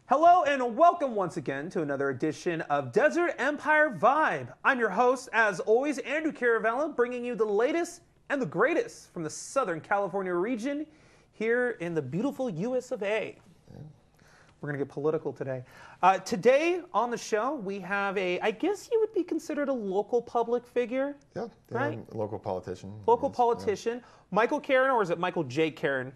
Hello and welcome once again to another edition of Desert Empire Vibe. I'm your host, as always, Andrew Caravella, bringing you the latest and the greatest from the Southern California region here in the beautiful US of A. We're going to get political today. Today on the show, we have I guess you would be considered a local public figure. Yeah, right? Local politician. Local politician. Yeah. Michael Karen, or is it Michael J. Karen?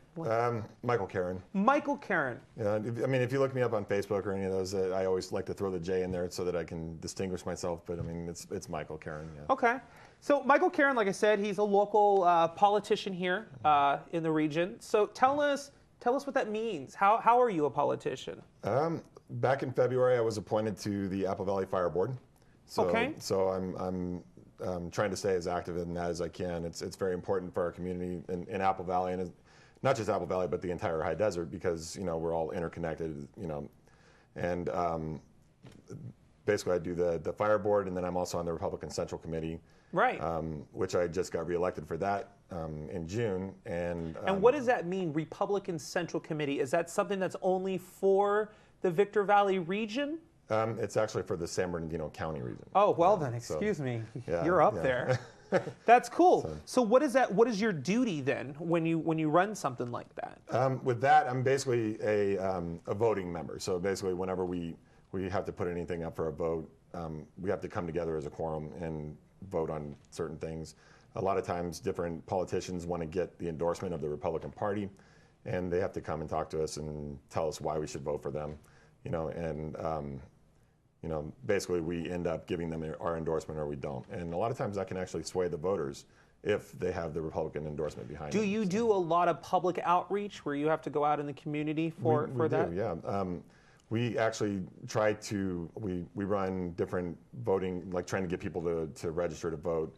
Michael Karen. Michael Karen. Yeah, I mean, if you look me up on Facebook or any of those, I always like to throw the J in there so that I can distinguish myself, but I mean, it's Michael Karen. Yeah. Okay. So Michael Karen, like I said, he's a local politician here in the region. So tell us what that means. How are you a politician? Back in February, I was appointed to the Apple Valley Fire Board. So, okay. So I'm trying to stay as active in that as I can. It's very important for our community in Apple Valley, and not just Apple Valley, but the entire high desert, because we're all interconnected. And basically I do the fire board, and then I'm also on the Republican Central Committee. Right. Which I just got reelected for that in June. And what does that mean, Republican Central Committee? Is that something that's only for the Victor Valley region? It's actually for the San Bernardino County region. Oh, well then, excuse me. Yeah, you're up there. That's cool. So what is that? What is your duty then when you run something like that? With that, I'm basically a voting member. So basically, whenever we have to put anything up for a vote, we have to come together as a quorum and vote on certain things. A lot of times, different politicians want to get the endorsement of the Republican Party, and they have to come and talk to us and tell us why we should vote for them. Basically we end up giving them our endorsement or we don't. And a lot of times that can actually sway the voters if they have the Republican endorsement behind them. Do you do a lot of public outreach where you have to go out in the community for that? We do, yeah. We actually try to, we run different voting, like trying to get people to register to vote,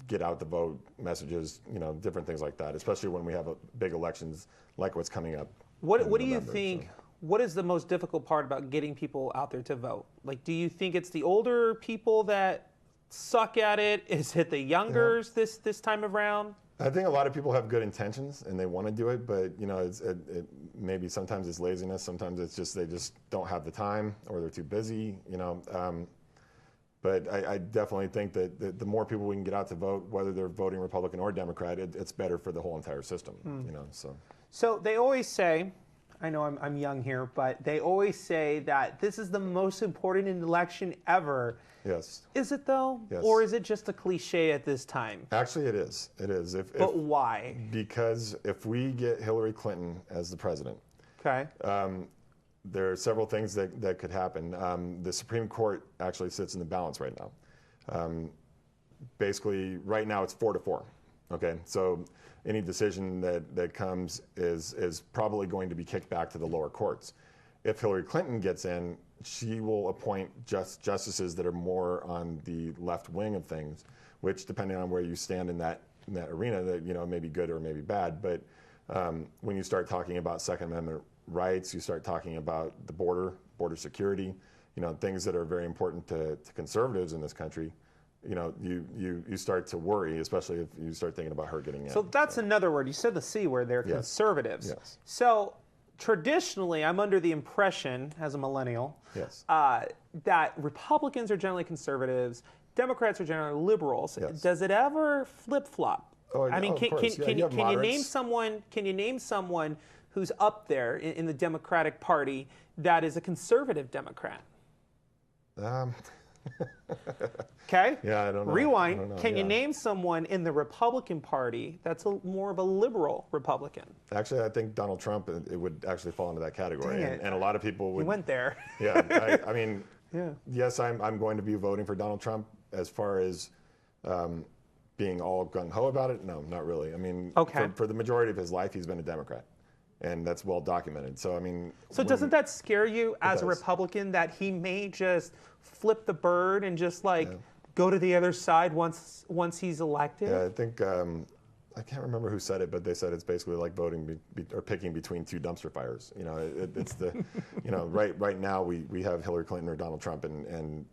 get out the vote messages, different things like that, especially when we have big elections like what's coming up. What do you think? What is the most difficult part about getting people out there to vote? Like, do you think it's the older people that suck at it? Is it the youngers this time around? I think a lot of people have good intentions and they want to do it, but maybe sometimes it's laziness, sometimes it's just they just don't have the time or they're too busy. But I definitely think that the more people we can get out to vote, whether they're voting Republican or Democrat, it's better for the whole entire system. So they always say, I know I'm young here, but they always say that this is the most important election ever. Yes. Is it though? Yes. Or is it just a cliche at this time? Actually, it is. It is. But why? Because if we get Hillary Clinton as the president, okay, there are several things that could happen. The Supreme Court actually sits in the balance right now. Basically, right now it's 4-4. Okay, so any decision that comes is probably going to be kicked back to the lower courts. If Hillary Clinton gets in, she will appoint justices that are more on the left wing of things, which, depending on where you stand in that arena, that may be good or maybe bad. But when you start talking about Second Amendment rights, you start talking about the border security, things that are very important to conservatives in this country. You start to worry, especially if you start thinking about her getting in. So that's another word. You said the C word there, yes. Conservatives. Yes. So traditionally, I'm under the impression, as a millennial, yes. That Republicans are generally conservatives, Democrats are generally liberals. Yes. Does it ever flip-flop? Oh, I mean, can you name someone? Can you name someone who's up there in the Democratic Party that is a conservative Democrat? Okay. Yeah, I don't know. Rewind. I don't know. Can you name someone in the Republican Party that's more of a liberal Republican? Actually, I think Donald Trump, it would actually fall into that category. And a lot of people would. He went there. Yeah. I mean, yeah. Yes, I'm going to be voting for Donald Trump. As far as being all gung-ho about it, no, not really. I mean, okay. For the majority of his life, he's been a Democrat. And that's well documented. So, I mean. So doesn't that scare you as a Republican that he may just flip the bird and just go to the other side once he's elected? Yeah, I think, I can't remember who said it, but they said it's basically like voting or picking between two dumpster fires. It's the, right now we have Hillary Clinton or Donald Trump, and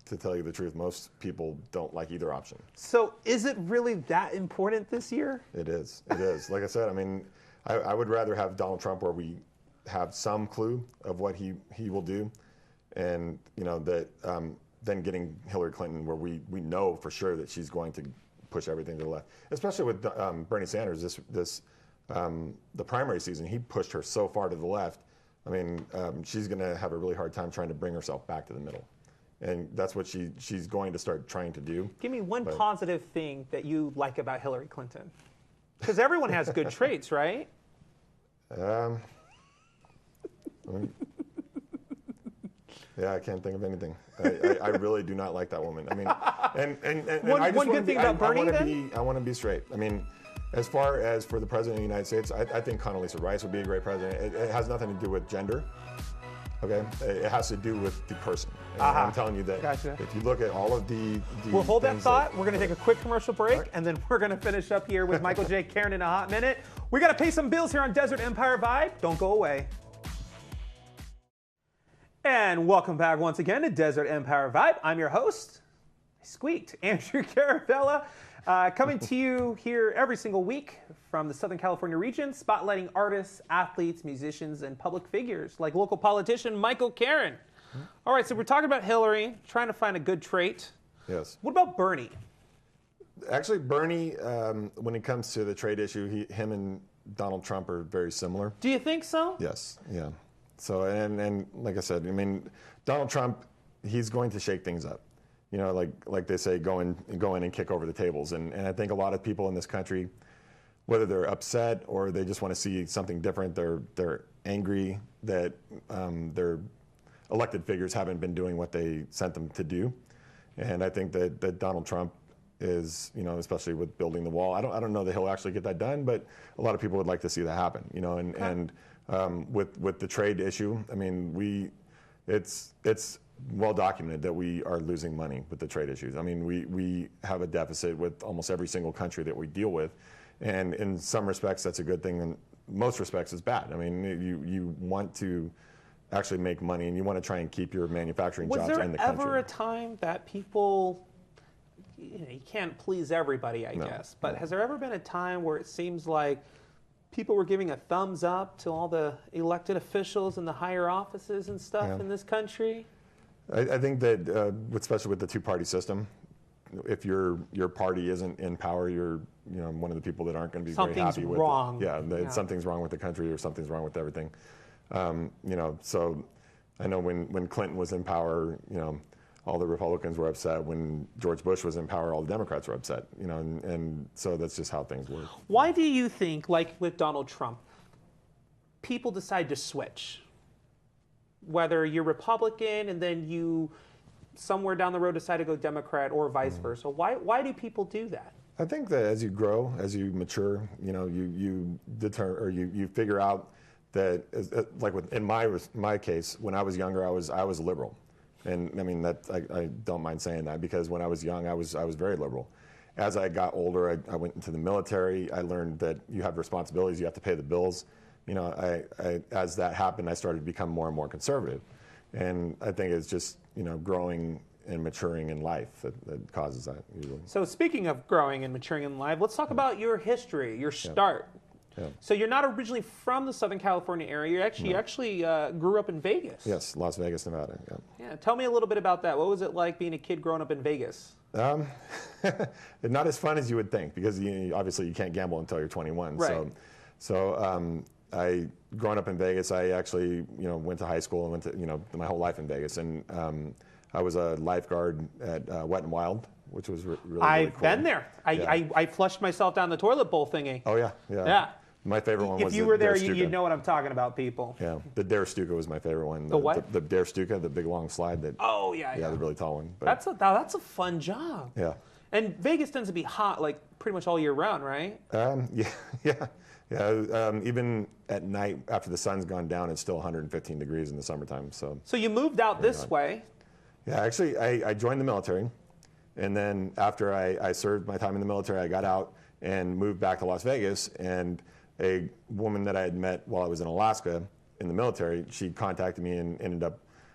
to tell you the truth, most people don't like either option. So is it really that important this year? It is. It is. Like I said, I mean, I would rather have Donald Trump where we have some clue of what he will do, and that then getting Hillary Clinton, where we know for sure that she's going to push everything to the left, especially with Bernie Sanders. The primary season, he pushed her so far to the left. I mean, she's going to have a really hard time trying to bring herself back to the middle. And that's what she's going to start trying to do. Give me one positive thing that you like about Hillary Clinton. Because everyone has good traits, right? Yeah, I can't think of anything. I really do not like that woman. I mean, and one good thing about Bernie, I want to be straight. I mean, as far as for the president of the United States, I think Condoleezza Rice would be a great president. It has nothing to do with gender. Okay, it has to do with the person. And I'm telling you that if you look at all of the we'll hold that thought. We're going to take a quick commercial break, and then we're going to finish up here with Michael J. Karen in a hot minute. We got to pay some bills here on Desert Empire Vibe. Don't go away. And welcome back once again to Desert Empire Vibe. I'm your host, I squeaked, Andrew Caravella, coming to you here every single week from the Southern California region, spotlighting artists, athletes, musicians, and public figures like local politician Michael Karen. All right, so we're talking about Hillary, trying to find a good trait. Yes. What about Bernie? Actually, Bernie, when it comes to the trade issue, him and Donald Trump are very similar. Do you think so? Yes, yeah. So, and like I said, I mean, Donald Trump, he's going to shake things up. Like they say, go in and kick over the tables. And I think a lot of people in this country, whether they're upset or they just want to see something different, they're angry that their elected figures haven't been doing what they sent them to do. And I think that Donald Trump is, especially with building the wall, I don't know that he'll actually get that done, but a lot of people would like to see that happen. And with the trade issue, I mean, it's well documented that we are losing money with the trade issues. I mean, we have a deficit with almost every single country that we deal with, and in some respects that's a good thing, and most respects it's bad. I mean, you want to actually make money, and you want to try and keep your manufacturing jobs in the country. Was there ever a time that people, you can't please everybody, I guess, but has there ever been a time where it seems like people were giving a thumbs up to all the elected officials in the higher offices and stuff in this country? I think that, especially with the two-party system, if your party isn't in power, you're one of the people that aren't going to be very happy with wrong. it. Something's wrong with the country, or something's wrong with everything. So I know when Clinton was in power, all the Republicans were upset. When George Bush was in power, all the Democrats were upset. And so that's just how things work. Why do you think, like with Donald Trump, people decide to switch? Whether you're Republican and then you somewhere down the road decide to go Democrat, or vice versa. Why do people do that? I think that as you grow, as you mature, you determine, or you figure out that, like in my case, when I was younger, I was liberal, and I mean that I don't mind saying that, because when I was young, I was very liberal. As I got older, I went into the military. I learned that you have responsibilities, you have to pay the bills. As that happened, I started to become more and more conservative, and I think it's just growing and maturing in life that causes that usually. So speaking of growing and maturing in life, let's talk about your history, your start. Yeah. So you're not originally from the Southern California area. You actually grew up in Vegas. Yes, Las Vegas, Nevada. Yeah. Tell me a little bit about that. What was it like being a kid growing up in Vegas? Not as fun as you would think, because obviously you can't gamble until you're 21. Right. So I, growing up in Vegas, I actually went to high school and went to my whole life in Vegas, and I was a lifeguard at Wet and Wild, which was really cool. I've been there. I flushed myself down the toilet bowl thingy. Oh yeah. My favorite one was if you were there, you'd know what I'm talking about, people. Yeah, the Dare Stuka was my favorite one. The what? The Dare Stuka, the big long slide. Yeah, the really tall one. But that's a fun job. Yeah. And Vegas tends to be hot, like pretty much all year round, right? Yeah. Even at night, after the sun's gone down, it's still 115 degrees in the summertime. So you moved out this way. Yeah, actually, I joined the military, and then after I served my time in the military, I got out and moved back to Las Vegas. And a woman that I had met while I was in Alaska in the military, she contacted me, and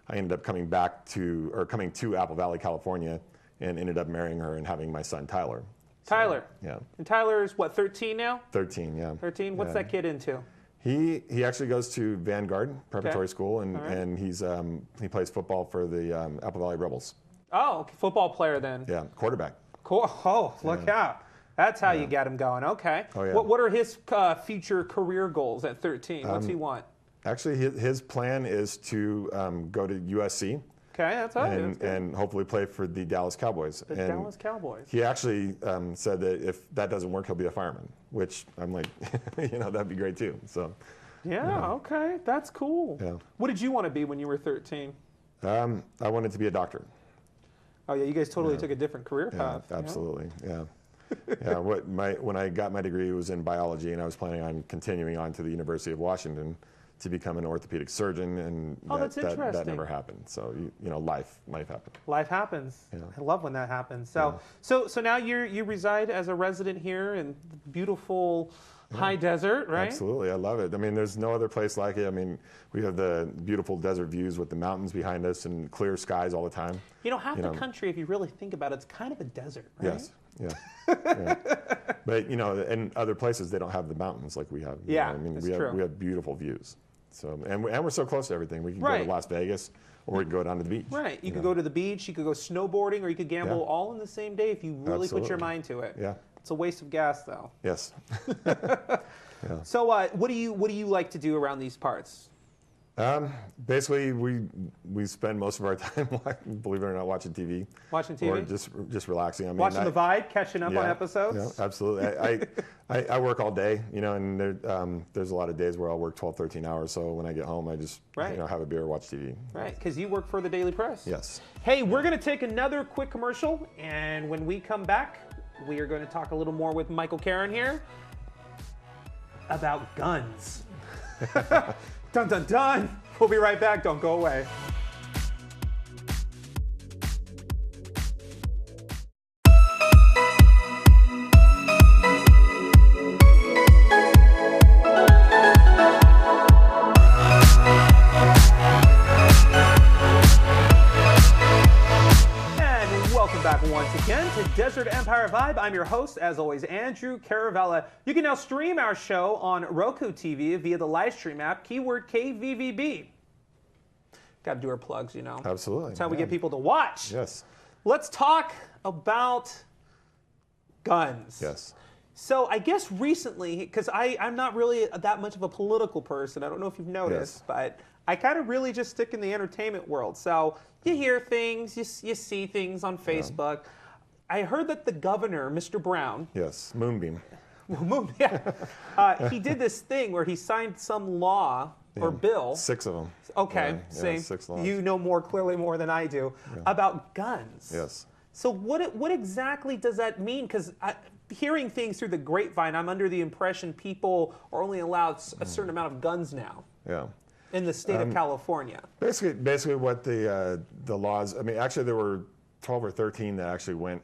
I ended up coming to Apple Valley, California, and ended up marrying her and having my son Tyler. Tyler. Yeah. And Tyler's what, 13 now? 13, yeah. 13. What's that kid into? He actually goes to Vanguard Preparatory School, and right. and he plays football for the Apple Valley Rebels. Oh, okay. Football player then. Yeah, quarterback. Cool. Oh, look out. That's how you get him going. Okay. Oh, yeah. What are his future career goals at 13? What's he want? Actually, his plan is to go to USC. Okay, that's all right. And hopefully play for the Dallas Cowboys. The Dallas Cowboys. He actually said that if that doesn't work, he'll be a fireman, which I'm like, that'd be great too. So. Yeah, okay. That's cool. Yeah. What did you want to be when you were 13? I wanted to be a doctor. Oh, yeah, you guys totally took a different career path. Yeah, absolutely, yeah. Yeah, when I got my degree, it was in biology, and I was planning on continuing on to the University of Washington to become an orthopedic surgeon, and that never happened. So life happened. Life happens. Yeah. I love when that happens. So now you reside as a resident here in the beautiful high desert, right? Absolutely, I love it. I mean, there's no other place like it. I mean, we have the beautiful desert views with the mountains behind us and clear skies all the time. Half the country, if you really think about it, it's kind of a desert, right? Yes. Yeah. Yeah. But in other places they don't have the mountains like we have. Yeah, I mean, that's we true. have beautiful views. So and we're so close to everything. We can go to Las Vegas, or we can go down to the beach. Right. You could go to the beach. You could go snowboarding, or you could gamble all in the same day if you really put your mind to it. Yeah. It's a waste of gas, though. Yes. Yeah. So what do you like to do around these parts? Basically, we spend most of our time, believe it or not, watching TV. Watching TV? Or just relaxing. I mean, watching the Vibe, catching up on episodes? Yeah, absolutely. I work all day, and there's a lot of days where I'll work 12, 13 hours. So when I get home, I just have a beer, watch TV. Right, because you work for the Daily Press. Yes. Hey, we're going to take another quick commercial, and when we come back, we are going to talk a little more with Michael Karen here about guns. Dun, dun, dun. We'll be right back. Don't go away. Once again to Desert Empire Vibe. I'm your host, as always, Andrew Caravella. You can now stream our show on Roku TV via the Livestream app, keyword KVVB. Got to do our plugs, Absolutely. That's how we get people to watch. Yes. Let's talk about guns. Yes. So I guess recently, because I'm not really that much of a political person, I don't know if you've noticed, but I kind of really just stick in the entertainment world. So you hear things, you see things on Facebook. Yeah. I heard that the governor, Mr. Brown. Yes, Moonbeam. He did this thing where he signed some law or bill. 6 of them. Okay, yeah, 6 laws. You know clearly more than I do about guns. Yes. So what exactly does that mean? Because hearing things through the grapevine, I'm under the impression people are only allowed a certain amount of guns now. Yeah. In the state of California. Basically what the laws, I mean, actually there were 12 or 13 that actually went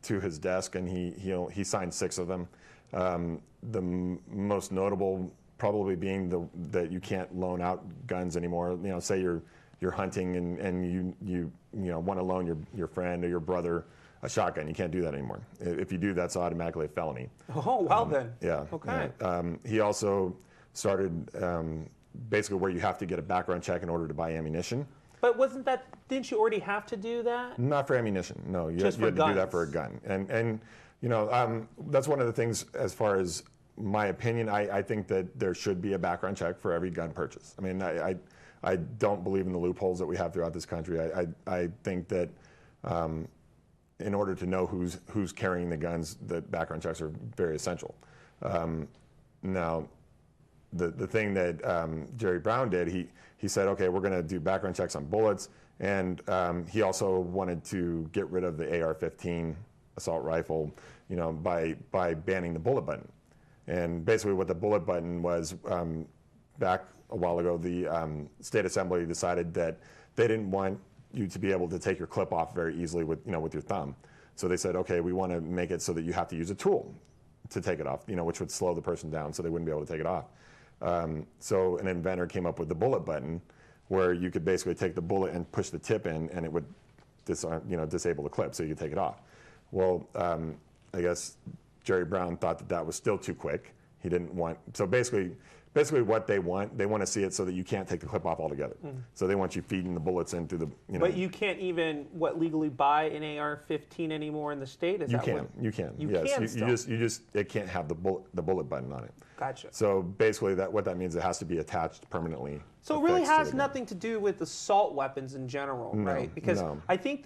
to his desk, and he signed 6 of them. The most notable probably being that you can't loan out guns anymore. Say you're hunting and you want to loan your friend or your brother a shotgun. You can't do that anymore. If you do, that's automatically a felony. Oh, well then. Yeah. Okay. Yeah. He also started basically where you have to get a background check in order to buy ammunition. But didn't you already have to do that? Not for ammunition, no. You had to do that for a gun. And that's one of the things, as far as my opinion, I think that there should be a background check for every gun purchase. I mean, I don't believe in the loopholes that we have throughout this country. I think that in order to know who's carrying the guns, the background checks are very essential. Now, the thing that Jerry Brown did, he said, okay, we're going to do background checks on bullets, and he also wanted to get rid of the AR-15 assault rifle, by banning the bullet button. And basically what the bullet button was, back a while ago, the state assembly decided that they didn't want you to be able to take your clip off very easily with your thumb. So they said, okay, we want to make it so that you have to use a tool to take it off, which would slow the person down so they wouldn't be able to take it off. So an inventor came up with the bullet button, where you could basically take the bullet and push the tip in, and it would disable the clip so you could take it off. Well, I guess Jerry Brown thought that was still too quick. He didn't want, so basically basically what they want to see it so that you can't take the clip off altogether. So they want you feeding the bullets into the, you know. But you can't even, legally buy an AR-15 anymore in the state? You can. Yes, you just it can't have the bullet button on it. Gotcha. So basically what that means, it has to be attached permanently. So it really has nothing to do with assault weapons in general, right? Because I think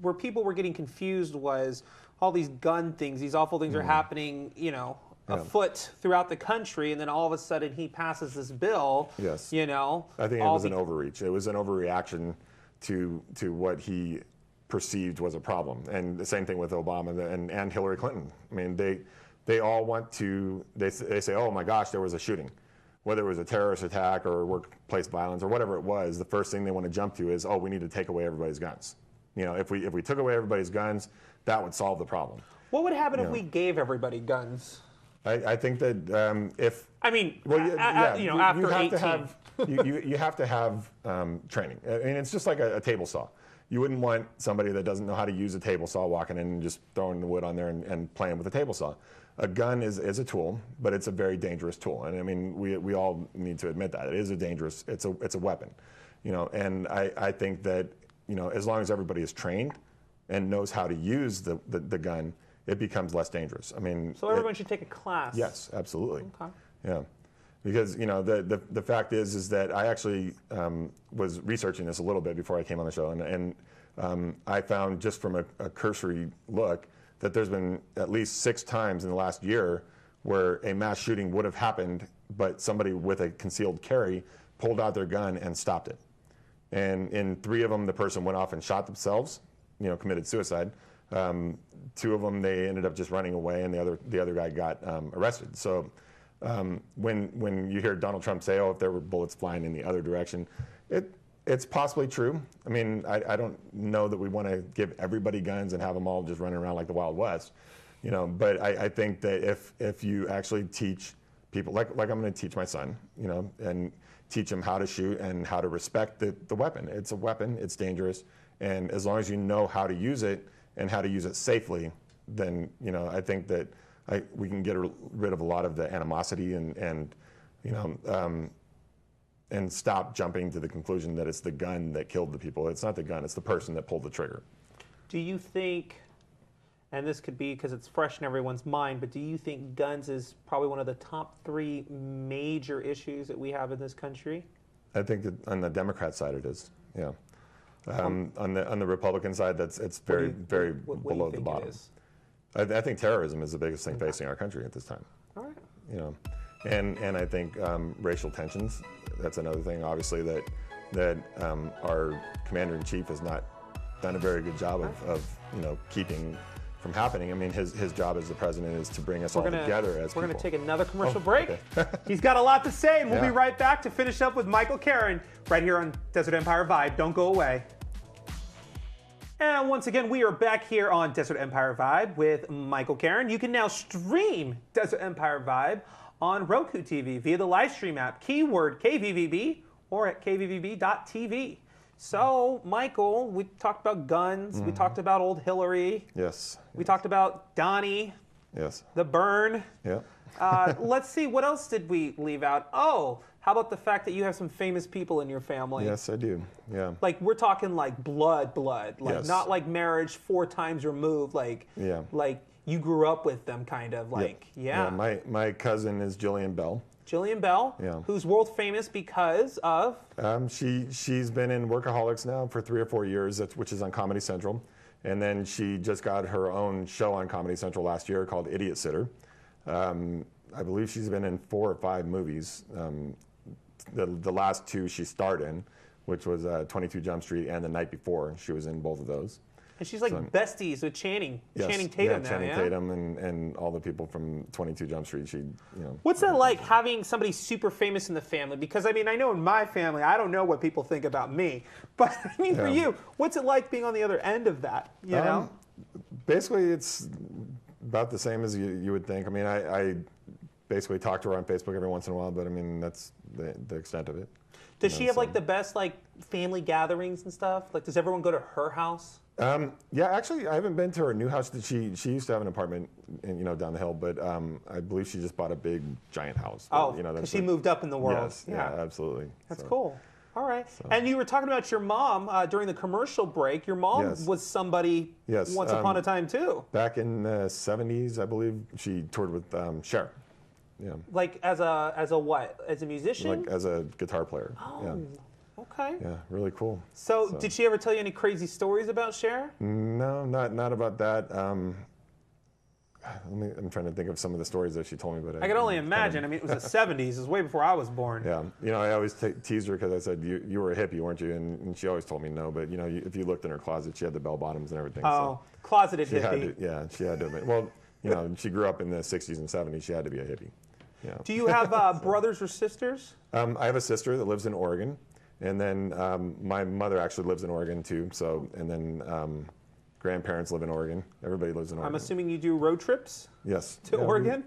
where people were getting confused was all these gun things, these awful things are happening, you know, afoot throughout the country, and then all of a sudden he passes this bill. Yes. You know, I think it was an overreach. It was an overreaction to what he perceived was a problem, and the same thing with Obama and Hillary Clinton. I mean, they all want to. They say, oh my gosh, there was a shooting, whether it was a terrorist attack or workplace violence or whatever it was. The first thing they want to jump to is, oh, we need to take away everybody's guns. You know, if we took away everybody's guns, that would solve the problem. What would happen if we gave everybody guns? I think that if after 18, you have to have training. I mean, it's just like a table saw. You wouldn't want somebody that doesn't know how to use a table saw walking in and just throwing the wood on there and playing with a table saw. A gun is a tool, but it's a very dangerous tool, and I mean we all need to admit that it is a dangerous. It's a weapon, you know. And I think that, you know, as long as everybody is trained and knows how to use the gun, it becomes less dangerous. I mean, so everyone should take a class. Yes, absolutely. Okay. Yeah, because, you know, the fact is that I actually was researching this a little bit before I came on the show, and I found just from a cursory look that there's been at least 6 times in the last year where a mass shooting would have happened, but somebody with a concealed carry pulled out their gun and stopped it. And in 3 of them, the person went off and shot themselves, you know, committed suicide. 2 of them, they ended up just running away, and the other guy got arrested. So when you hear Donald Trump say, oh, if there were bullets flying in the other direction, it's possibly true. I mean, I don't know that we want to give everybody guns and have them all just running around like the Wild West, you know. But I think that if you actually teach people, like I'm going to teach my son, you know, and teach him how to shoot and how to respect the weapon. It's a weapon. It's dangerous. And as long as you know how to use it and how to use it safely, then, you know, I think that we can get rid of a lot of the animosity and you know, and stop jumping to the conclusion that it's the gun that killed the people. It's not the gun. It's the person that pulled the trigger. Do you think, and this could be because it's fresh in everyone's mind, but do you think guns is probably one of the top 3 major issues that we have in this country? I think that on the Democrat side it is, yeah. On the Republican side, it's very below the bottom. I think terrorism is the biggest thing facing our country at this time. All right. You know, and I think racial tensions. That's another thing, obviously, that our commander-in-chief has not done a very good job of you know, keeping from happening. I mean, his job as the president is to bring us all together as people. We're going to take another commercial break. Okay. He's got a lot to say, and we'll be right back to finish up with Michael Karen right here on Desert Empire Vibe. Don't go away. And once again, we are back here on Desert Empire Vibe with Michael Karen. You can now stream Desert Empire Vibe on Roku TV via the Livestream app, keyword KVVB, or at KVVB.TV. So, Michael, we talked about guns. We talked about old Hillary. Yes. We talked about Donnie. Yes. The burn. Yeah. Let's see, what else did we leave out? Oh, how about the fact that you have some famous people in your family? Yes, I do. Yeah. Like, we're talking like blood. Like, yes. Not like marriage 4 times removed. Like, like you grew up with them, kind of. Like, yeah. My cousin is Jillian Bell. Jillian Bell, who's world famous because of? She's been in Workaholics now for 3 or 4 years, which is on Comedy Central. And then she just got her own show on Comedy Central last year called Idiot Sitter. I believe she's been in 4 or 5 movies. The last 2 she starred in, which was 22 Jump Street and The Night Before. She was in both of those. And she's like besties with Channing. Yes, Channing Tatum now, Channing Tatum and all the people from 22 Jump Street. She, you know. What's that like, having somebody super famous in the family? Because, I mean, I know in my family, I don't know what people think about me. But, I mean, for you, what's it like being on the other end of that, you know? Basically, it's about the same as you would think. I mean, I basically talk to her on Facebook every once in a while, but, I mean, that's the extent of it. Does she have, like, the best, like, family gatherings and stuff? Like, does everyone go to her house? Yeah, actually, I haven't been to her new house. She used to have an apartment, down the hill, but I believe she just bought a big, giant house. Oh, because she moved up in the world. Yes, yeah, absolutely. That's cool. All right. So. And you were talking about your mom during the commercial break. Your mom was somebody once upon a time, too. Back in the 70s, I believe, she toured with Cher. Yeah. Like as a what? As a musician? Like as a guitar player. Oh. Yeah. Okay. Yeah, really cool. So, did she ever tell you any crazy stories about Cher? No, not about that. I'm trying to think of some of the stories that she told me, but I can only imagine. I mean, it was the 70s. It was way before I was born. Yeah. I always teased her because I said, you were a hippie, weren't you? And she always told me no, but, if you looked in her closet, she had the bell bottoms and everything. Oh, so closeted hippie. She had to. Well, she grew up in the 60s and 70s. She had to be a hippie. Yeah. Do you have brothers or sisters? I have a sister that lives in Oregon. And then my mother actually lives in Oregon, too. So, and then grandparents live in Oregon. Everybody lives in Oregon. I'm assuming you do road trips? Yes. To Oregon?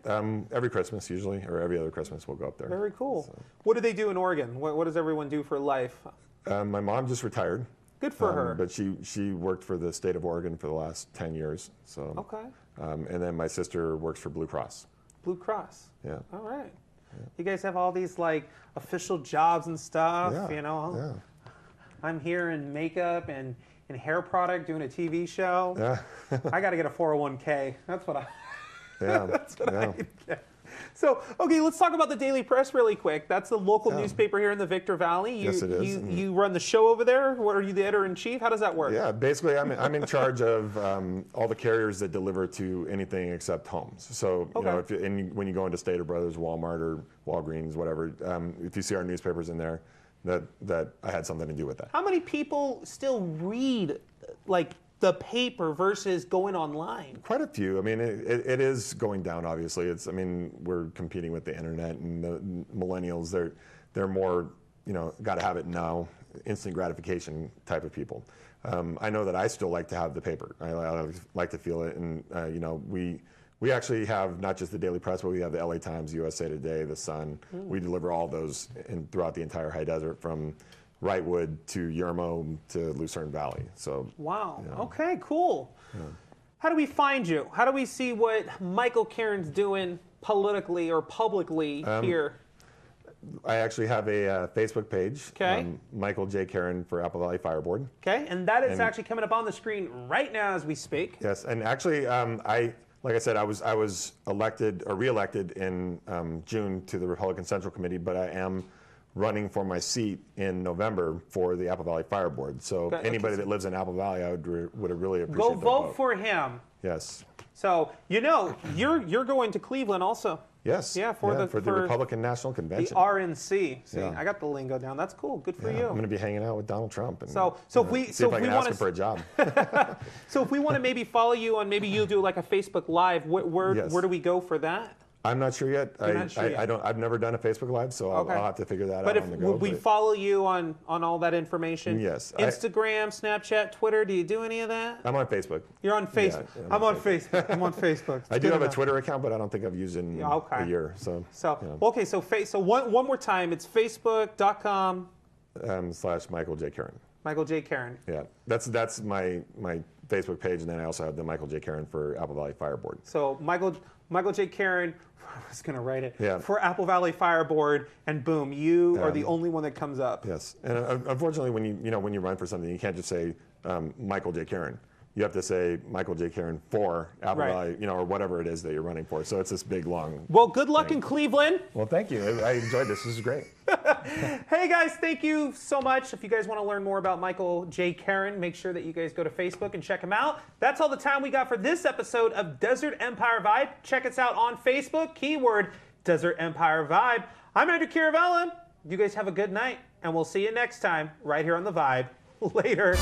Every Christmas, usually, or every other Christmas, we'll go up there. Very cool. So. What do they do in Oregon? What does everyone do for life? My mom just retired. Good for her. But she worked for the state of Oregon for the last 10 years. So. Okay. And then my sister works for Blue Cross. Blue Cross? Yeah. All right. Yeah. You guys have all these, like, official jobs and stuff, Yeah. I'm here in makeup and hair product doing a TV show. Yeah. I got to get a 401k. That's what I. That's what I get. So, okay, let's talk about the Daily Press really quick. That's the local newspaper here in the Victor Valley. Yes, it is. You run the show over there. What are you, the editor-in-chief? How does that work? Yeah, basically, I'm in charge of all the carriers that deliver to anything except homes. So, when you go into Stater Brothers, Walmart, or Walgreens, whatever, if you see our newspapers in there, that I had something to do with that. How many people still read, like, the paper versus going online? Quite a few. I mean, it is going down, obviously. We're competing with the internet, and the millennials, they're more, got to have it now, instant gratification type of people. I know that I still like to have the paper. I like to feel it, and, we actually have not just the Daily Press, but we have the LA Times, USA Today, The Sun. We deliver all those throughout the entire high desert, from Wrightwood to Yermo to Lucerne Valley. So. Wow. Okay. Cool. Yeah. How do we find you? How do we see what Michael Caron's doing politically or publicly here? I actually have a Facebook page. Okay. Michael J. Caron for Apple Valley Fire Board. Okay. And that is actually coming up on the screen right now as we speak. Yes. And actually, like I said, I was elected or reelected in June to the Republican Central Committee, but I am running for my seat in November for the Apple Valley Fire Board. So anybody that lives in Apple Valley, I would really appreciate. Go vote for him. Yes. So you're going to Cleveland also. Yes. Yeah, for the Republican National Convention. The RNC. See, I got the lingo down. That's cool. Good for you. I'm going to be hanging out with Donald Trump. And, so if we ask him for a job. So if we want to maybe follow you on, maybe you'll do like a Facebook Live. Where do we go for that? I'm not sure yet. I've never done a Facebook Live, so I'll have to figure that out on the go. Would we follow you on all that information? Yes. Instagram, Snapchat, Twitter. Do you do any of that? I'm on Facebook. You're on Facebook. Yeah, I'm on Facebook. I'm on Facebook. I do have a Twitter account, but I don't think I've used it in a year. So okay. So one more time. It's facebook.com / Michael J. Caron. Michael J. Caron. Yeah. That's my Facebook page, and then I also have the Michael J. Caron for Apple Valley Fire Board. So Michael J. Caron, I was going to write it, for Apple Valley Fire Board, and boom, you are the only one that comes up. Yes, and unfortunately, when you run for something, you can't just say Michael J. Caron. You have to say Michael J. Caron for Apple Valley, or whatever it is that you're running for. So it's this big, long. Well, good luck in Cleveland. Well, thank you. I enjoyed this. This is great. Hey, guys, thank you so much. If you guys want to learn more about Michael J. Caron, make sure that you guys go to Facebook and check him out. That's all the time we got for this episode of Desert Empire Vibe. Check us out on Facebook, keyword Desert Empire Vibe. I'm Andrew Chiaravella. You guys have a good night, and we'll see you next time right here on The Vibe. Later.